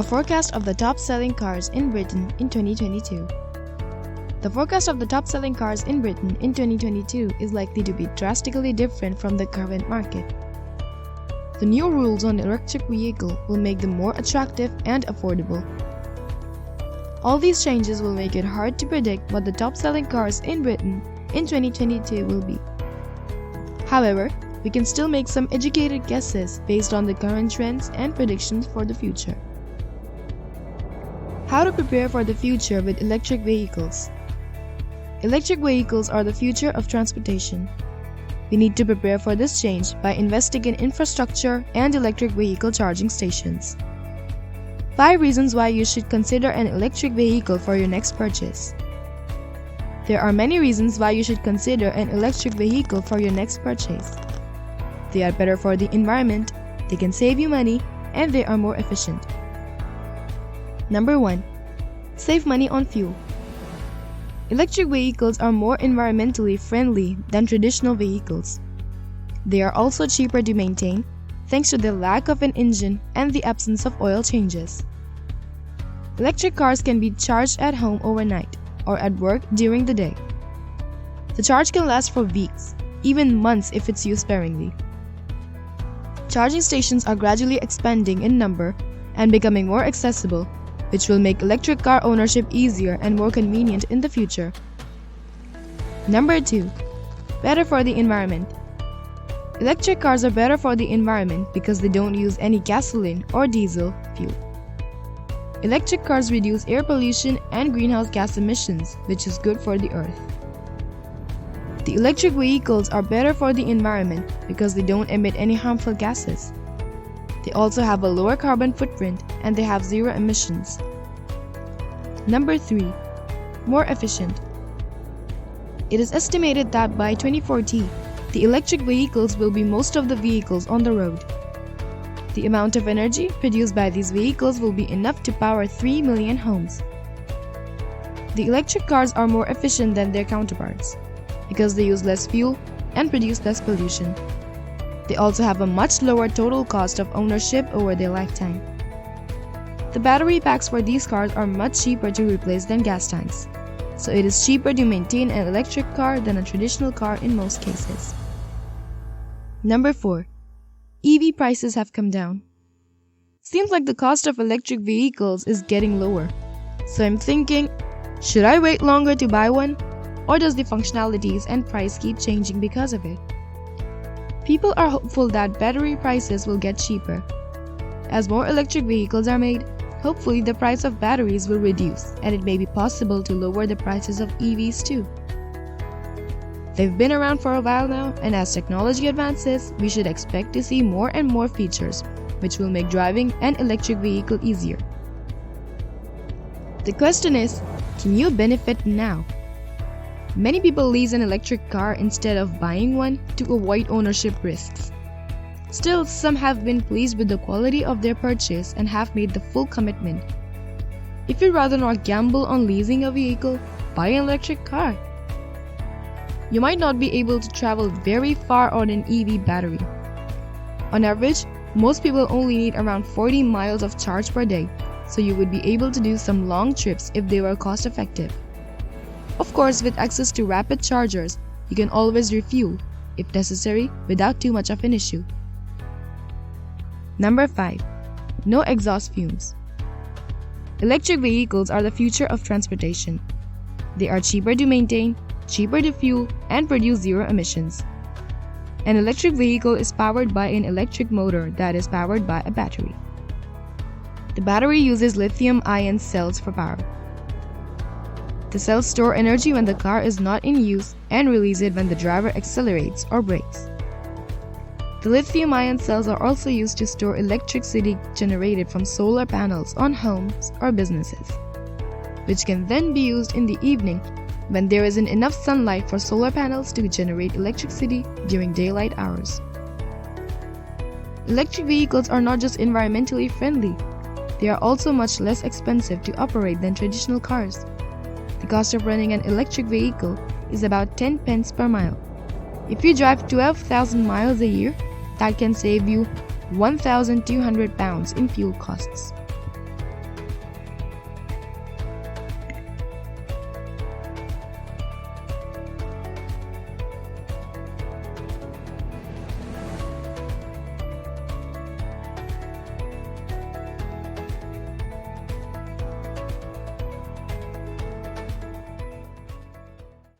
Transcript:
A forecast of the top-selling cars in Britain in 2022. The forecast of the top-selling cars in Britain in 2022 is likely to be drastically different from the current market. The new rules on electric vehicle will make them more attractive and affordable. All these changes will make it hard to predict what the top-selling cars in Britain in 2022 will be. However, we can still make some educated guesses based on the current trends and predictions for the future. How to prepare for the future with electric vehicles. Electric vehicles are the future of transportation. We need to prepare for this change by investing in infrastructure and electric vehicle charging stations. 5 reasons why you should consider an electric vehicle for your next purchase. There are many reasons why you should consider an electric vehicle for your next purchase. They are better for the environment, they can save you money, and they are more efficient. Number 1. Save money on fuel. Electric vehicles are more environmentally friendly than traditional vehicles. They are also cheaper to maintain thanks to the lack of an engine and the absence of oil changes. Electric cars can be charged at home overnight or at work during the day. The charge can last for weeks, even months if it's used sparingly. Charging stations are gradually expanding in number and becoming more accessible, which will make electric car ownership easier and more convenient in the future. Number 2. Better for the environment. Electric cars are better for the environment because they don't use any gasoline or diesel fuel. Electric cars reduce air pollution and greenhouse gas emissions, which is good for the earth. The electric vehicles are better for the environment because they don't emit any harmful gases. They also have a lower carbon footprint and they have zero emissions. Number 3. More efficient. It is estimated that by 2040, the electric vehicles will be most of the vehicles on the road. The amount of energy produced by these vehicles will be enough to power 3 million homes. The electric cars are more efficient than their counterparts because they use less fuel and produce less pollution. They also have a much lower total cost of ownership over their lifetime. The battery packs for these cars are much cheaper to replace than gas tanks, so it is cheaper to maintain an electric car than a traditional car in most cases. Number 4. EV prices have come down. Seems like the cost of electric vehicles is getting lower, so I'm thinking, should I wait longer to buy one, or does the functionalities and price keep changing because of it? People are hopeful that battery prices will get cheaper. As more electric vehicles are made, hopefully the price of batteries will reduce and it may be possible to lower the prices of EVs too. They've been around for a while now, and as technology advances, we should expect to see more and more features which will make driving an electric vehicle easier. The question is, can you benefit now? Many people lease an electric car instead of buying one to avoid ownership risks. Still, some have been pleased with the quality of their purchase and have made the full commitment. If you'd rather not gamble on leasing a vehicle, buy an electric car. You might not be able to travel very far on an EV battery. On average, most people only need around 40 miles of charge per day, so you would be able to do some long trips if they were cost effective. Of course, with access to rapid chargers, you can always refuel, if necessary, without too much of an issue. Number 5. No exhaust fumes. Electric vehicles are the future of transportation. They are cheaper to maintain, cheaper to fuel, and produce zero emissions. An electric vehicle is powered by an electric motor that is powered by a battery. The battery uses lithium-ion cells for power. The cells store energy when the car is not in use and release it when the driver accelerates or brakes. The lithium-ion cells are also used to store electricity generated from solar panels on homes or businesses, which can then be used in the evening when there isn't enough sunlight for solar panels to generate electricity during daylight hours. Electric vehicles are not just environmentally friendly, they are also much less expensive to operate than traditional cars. The cost of running an electric vehicle is about 10 pence per mile. If you drive 12,000 miles a year, that can save you £1,200 in fuel costs.